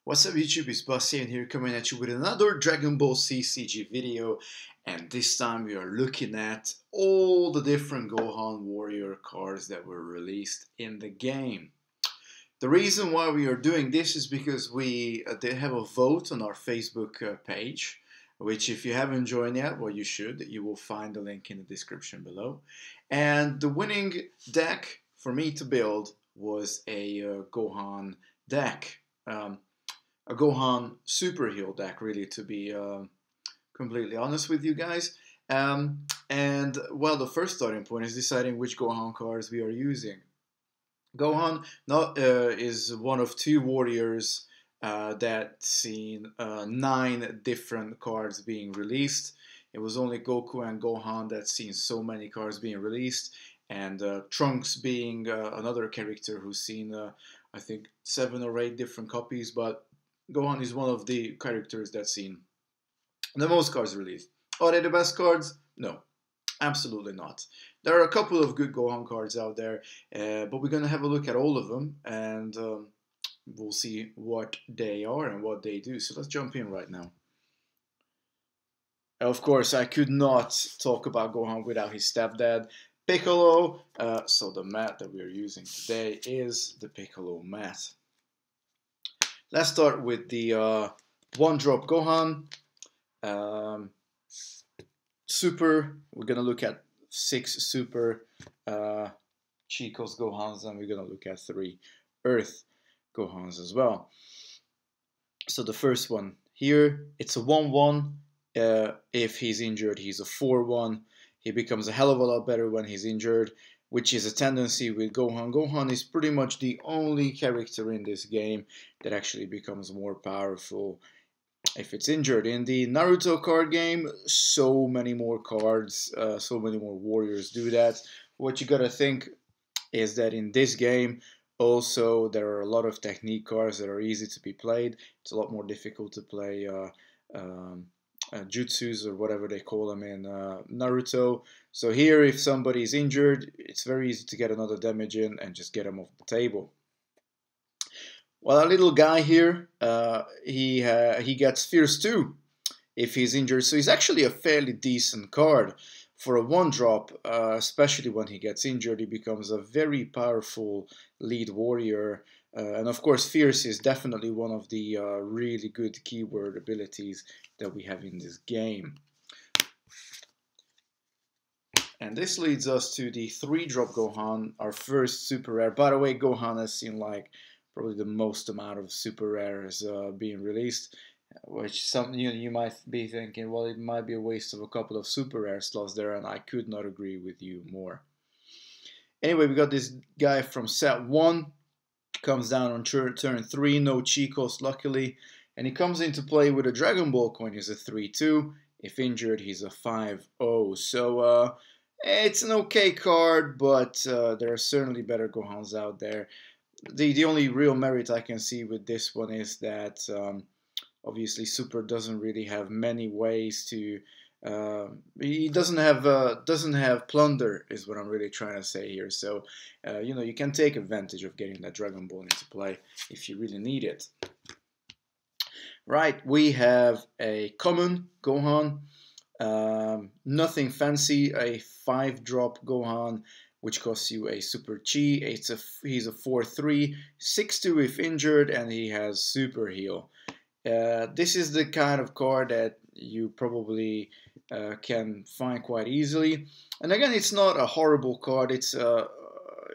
What's up YouTube, it's Saiyan here coming at you with another Dragon Ball CCG video, and this time we are looking at all the different Gohan Warrior cards that were released in the game. The reason why we are doing this is because we did have a vote on our Facebook page, which if you haven't joined yet, well you should. You will find the link in the description below. And the winning deck for me to build was a Gohan deck. A Gohan super heal deck, really, to be completely honest with you guys. And well, the first starting point is deciding which Gohan cards we are using. Gohan is one of two warriors that seen 9 different cards being released. It was only Goku and Gohan that seen so many cards being released, and Trunks being another character who's seen I think 7 or 8 different copies, but Gohan is one of the characters that's seen the most cards released. Are they the best cards? No, absolutely not. There are a couple of good Gohan cards out there, but we're going to have a look at all of them, and we'll see what they are and what they do. So let's jump in right now. Of course, I could not talk about Gohan without his stepdad, Piccolo. So the mat that we are using today is the Piccolo mat. Let's start with the one-drop Gohan. Super, we're going to look at 6 Super Chico's Gohans, and we're going to look at 3 Earth Gohans as well. So the first one here, it's a 1-1. If he's injured, he's a 4-1. He becomes a hell of a lot better when he's injured, which is a tendency with Gohan. Gohan is pretty much the only character in this game that actually becomes more powerful if it's injured. In the Naruto card game, so many more cards, so many more warriors do that. What you gotta think is that in this game, also there are a lot of technique cards that are easy to be played. It's a lot more difficult to play jutsus or whatever they call them in Naruto. So here, if somebody is injured, it's very easy to get another damage in and just get him off the table. Well, our little guy here, he gets Fierce 2 if he's injured. So he's actually a fairly decent card. For a 1-drop, especially when he gets injured, he becomes a very powerful lead warrior. And of course, Fierce is definitely one of the really good keyword abilities that we have in this game. And this leads us to the 3-drop Gohan, our first super rare. By the way, Gohan has seen like probably the most amount of super rares being released, which some you might be thinking, well, it might be a waste of a couple of super rare slots there, and I could not agree with you more. Anyway, we got this guy from set 1. Comes down on turn 3, no Chicos luckily, and he comes into play with a Dragon Ball coin. He's a 3-2. If injured, he's a 5-0. So it's an okay card, but there are certainly better Gohans out there. The only real merit I can see with this one is that obviously Super doesn't really have many ways to. He doesn't have plunder, is what I'm really trying to say here. So you know, you can take advantage of getting that Dragon Ball into play if you really need it. Right, we have a common Gohan, nothing fancy, a 5-drop Gohan, which costs you a super chi. He's a 4-3, 6-2 if injured, and he has super heal. This is the kind of card that you probably can find quite easily. And again, it's not a horrible card. It's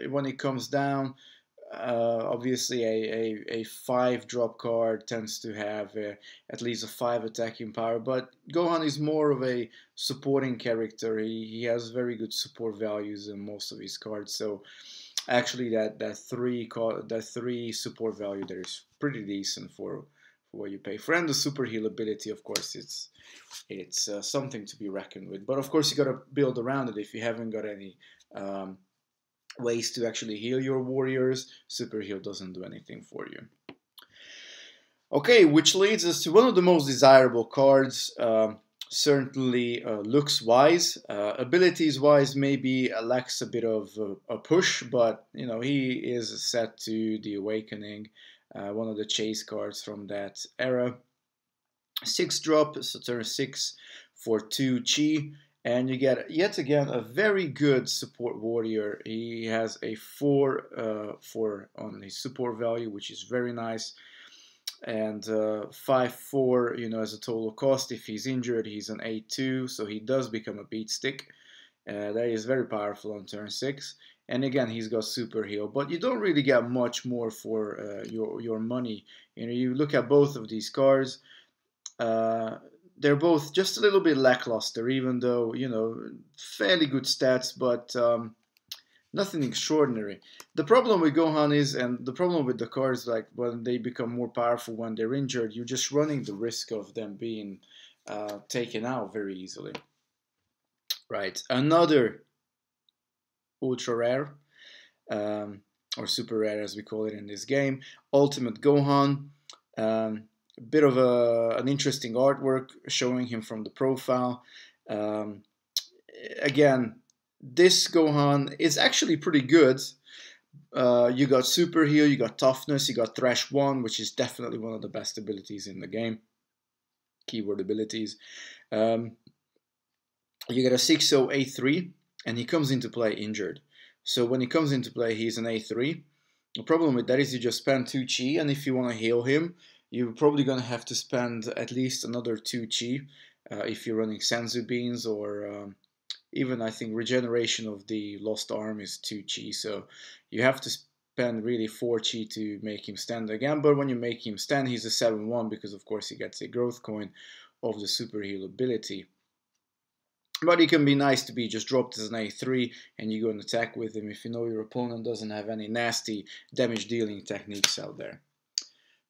when it comes down, obviously a 5-drop card tends to have at least a 5 attacking power, but Gohan is more of a supporting character. He has very good support values in most of his cards, so actually that 3 support value there is pretty decent for what you pay for. And the super heal ability, of course, it's something to be reckoned with. But of course, you got to build around it. If you haven't got any ways to actually heal your warriors, super heal doesn't do anything for you. Okay, which leads us to one of the most desirable cards, certainly looks-wise. Abilities-wise, maybe lacks a bit of a push, but you know, he is set to the Awakening. one of the chase cards from that era. 6 drop, so turn 6 for 2 chi, and you get yet again a very good support warrior. He has a 4 on his support value, which is very nice, and 5/4, you know, as a total cost. If he's injured, he's an 8/2, so he does become a beat stick. That is very powerful on turn 6. And again, he's got super heal, but you don't really get much more for your money. You know, you look at both of these cards. They're both just a little bit lackluster, even though, you know, fairly good stats, but nothing extraordinary. The problem with Gohan is, and the problem with the cards, like when they become more powerful when they're injured, you're just running the risk of them being taken out very easily. Right, another ultra rare, or super rare as we call it in this game, Ultimate Gohan. Bit of an interesting artwork showing him from the profile. Again, this Gohan is actually pretty good. You got super heal, you got toughness, you got thrash 1, which is definitely one of the best abilities in the game. Keyword abilities. You get a 6/0 A3, and he comes into play injured. So when he comes into play, he's an A3. The problem with that is you just spend 2 chi, and if you want to heal him, you're probably going to have to spend at least another 2 chi if you're running Senzu Beans, or even I think regeneration of the lost arm is 2 chi. So you have to spend really 4 chi to make him stand again. But when you make him stand, he's a 7/1 because of course he gets a growth coin of the super heal ability. But it can be nice to be just dropped as an A3 and you go and attack with him if you know your opponent doesn't have any nasty damage dealing techniques out there.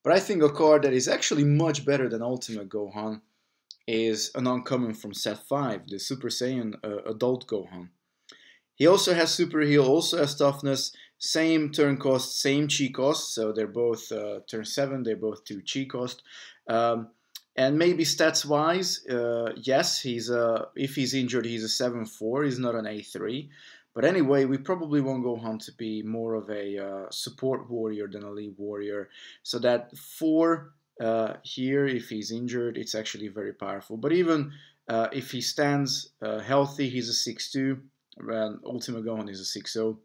But I think a card that is actually much better than Ultimate Gohan is an uncommon from set 5, the Super Saiyan Adult Gohan. He also has super heal, also has toughness, same turn cost, same chi cost, so they're both turn 7, they're both 2 chi cost. And maybe stats wise, yes, if he's injured, he's a 7/4. He's not an A3. But anyway, we probably want Gohan to be more of a support warrior than a lead warrior. So that 4 here, if he's injured, it's actually very powerful. But even if he stands healthy, he's a 6/2. Ultimate Gohan is a 6/0.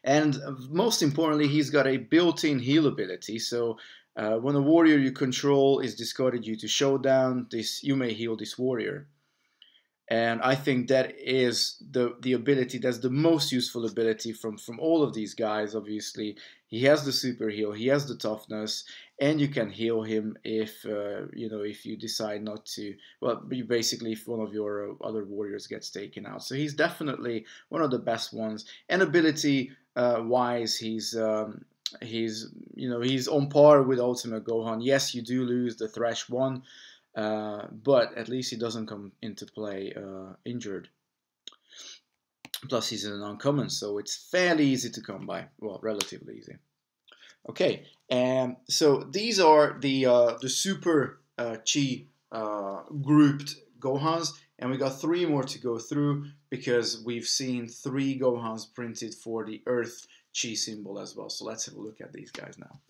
And most importantly, he's got a built-in heal ability. So when a warrior you control is discarded due to showdown, you may heal this warrior. And I think that is the ability that's the most useful ability from all of these guys. Obviously, he has the super heal, he has the toughness, and you can heal him if if you decide not to. Well, basically, if one of your other warriors gets taken out. So he's definitely one of the best ones. And ability wise, he's on par with Ultimate Gohan. Yes, you do lose the Thrash 1. But at least he doesn't come into play injured. Plus he's an uncommon, so it's fairly easy to come by. Well, relatively easy. Okay, so these are the super chi grouped Gohans, and we got 3 more to go through because we've seen 3 Gohans printed for the Earth chi symbol as well. So let's have a look at these guys now.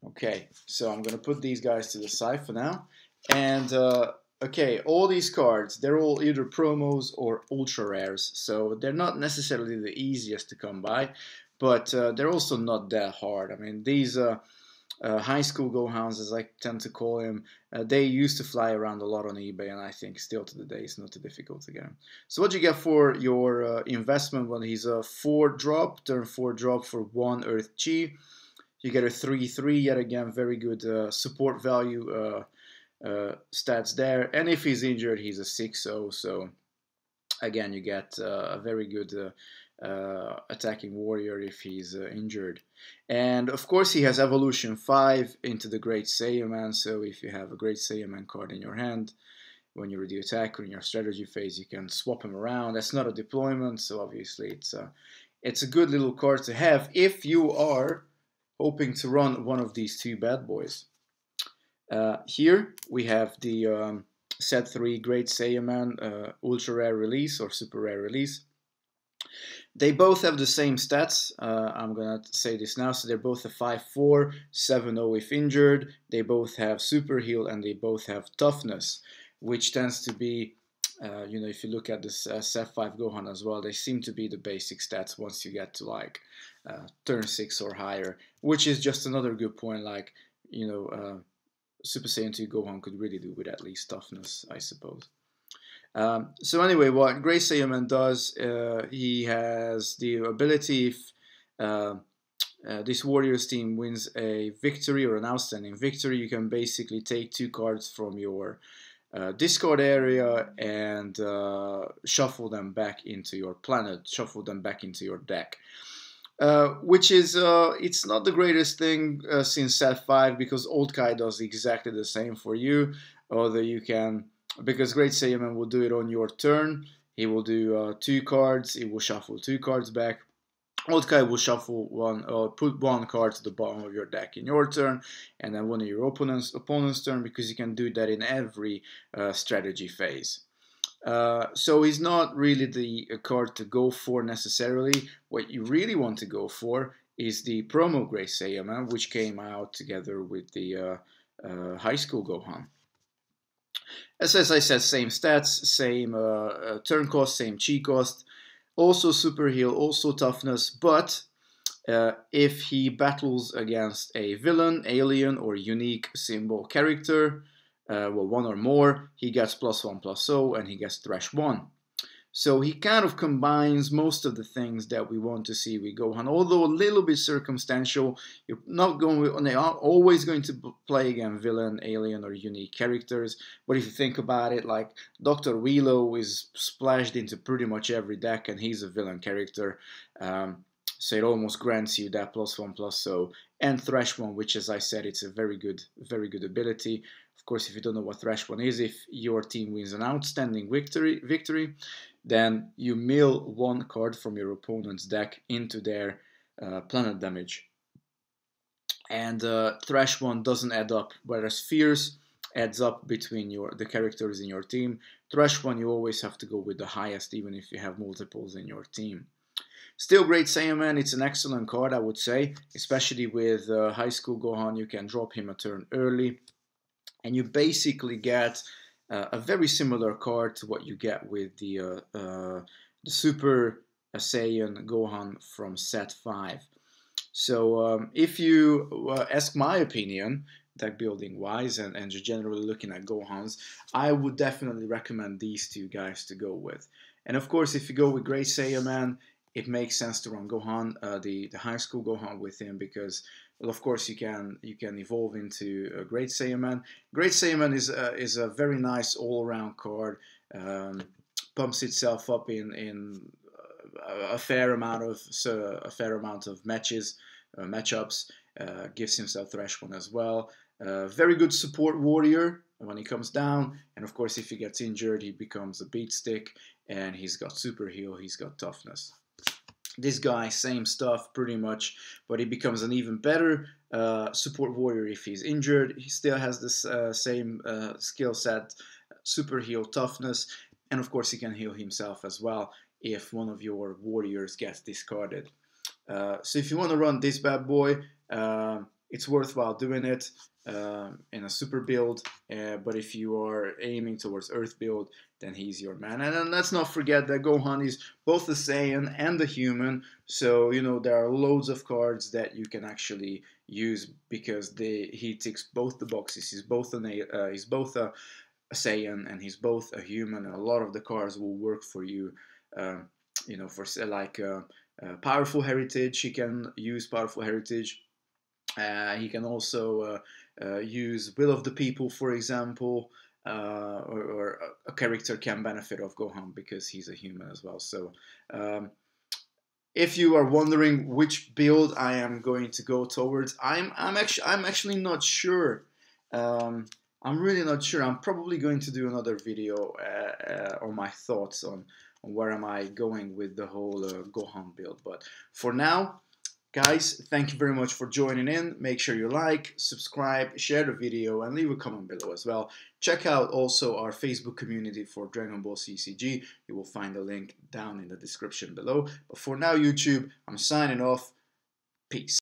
Okay, so I'm going to put these guys to the side for now. And, okay, all these cards, they're all either promos or ultra rares. So they're not necessarily the easiest to come by, but they're also not that hard. I mean, these high school Gohans, as I tend to call them, they used to fly around a lot on eBay, and I think still to the day it's not too difficult to get them. So what you get for your investment when he's a 4 drop, turn 4 drop for 1 Earth Chi. You get a 3/3, yet again, very good support value stats there. And if he's injured, he's a 6/0. So again, you get a very good attacking warrior if he's injured. And of course, he has Evolution 5 into the Great Saiyan. So if you have a Great Saiyan card in your hand, when you ready attack or in your strategy phase, you can swap him around. That's not a deployment, so obviously it's a good little card to have if you are hoping to run one of these 2 bad boys. Here we have the set 3 Great Saiyan Ultra Rare release or Super Rare release. They both have the same stats. I'm gonna say this now. So they're both a 5-4, 7-0 if injured. They both have super heal and they both have toughness, which tends to be, you know, if you look at this Set 5 Gohan as well, they seem to be the basic stats once you get to like turn 6 or higher, which is just another good point. Like, you know, Super Saiyan 2 Gohan could really do with at least toughness, I suppose. So anyway, what Great Saiyaman does, he has the ability, if this Warriors team wins a victory or an outstanding victory, you can basically take 2 cards from your discard area and shuffle them back into your planet, shuffle them back into your deck. Which is, it's not the greatest thing since Set 5, because Old Kai does exactly the same for you, although you can, because Great Saiyaman will do it on your turn. He will do 2 cards, he will shuffle 2 cards back. Old Kai will shuffle one, put 1 card to the bottom of your deck in your turn, and then one of your opponent's turn, because you can do that in every strategy phase. So he's not really the card to go for necessarily. What you really want to go for is the promo Great Saiyaman, which came out together with the high school Gohan. As I said, same stats, same turn cost, same chi cost, also super heal, also toughness, but if he battles against a villain, alien, or unique symbol character, well, 1 or more, he gets +1/+0 and he gets Thresh 1. So he kind of combines most of the things that we want to see with Gohan, although a little bit circumstantial. You're not going, they are always going to play against villain, alien, or unique characters. But if you think about it, like Dr. Wheelo is splashed into pretty much every deck, and he's a villain character. So it almost grants you that +1/+0, and Thresh 1, which, as I said, it's a very good ability. Of course, if you don't know what Thresh 1 is, if your team wins an outstanding victory, then you mill 1 card from your opponent's deck into their planet damage. And Thresh 1 doesn't add up, whereas Fierce adds up between the characters in your team. Thresh 1, you always have to go with the highest, even if you have multiples in your team. Still, Great Saiyaman, it's an excellent card, I would say, especially with High School Gohan. You can drop him a turn early, and you basically get a very similar card to what you get with the Super Saiyan Gohan from Set 5. So if you ask my opinion, deck building wise, and just generally looking at Gohans, I would definitely recommend these 2 guys to go with. And of course, if you go with Great Saiyaman, it makes sense to run Gohan, the high school Gohan with him, because, well, of course, you can evolve into a Great Saiyaman. Great Saiyaman is a very nice all-around card. Pumps itself up in a fair amount of matchups. Gives himself Thresh 1 as well. Very good support warrior when he comes down, and of course, if he gets injured, he becomes a beat stick, and he's got super heal, he's got toughness. This guy, same stuff pretty much, but he becomes an even better support warrior if he's injured. He still has this same skill set, super heal, toughness, and of course he can heal himself as well if one of your warriors gets discarded. So if you want to run this bad boy, it's worthwhile doing it in a super build, but if you are aiming towards Earth build, then he's your man. And then let's not forget that Gohan is both the Saiyan and the human, so you know there are loads of cards that you can actually use, because he ticks both the boxes. He's both a Saiyan and he's both a human, and a lot of the cards will work for you. You know, for like powerful heritage, he can use powerful heritage. He can also use Will of the People, for example, or a character can benefit of Gohan because he's a human as well. So if you are wondering which build I am going to go towards, I'm actually not sure. I'm really not sure. I'm probably going to do another video on my thoughts on where am I going with the whole Gohan build. But for now, Guys, thank you very much for joining in. Make sure you like, subscribe, share the video, and leave a comment below as well. Check out also our Facebook community for Dragon Ball CCG. You will find the link down in the description below. But for now, YouTube, I'm signing off. Peace.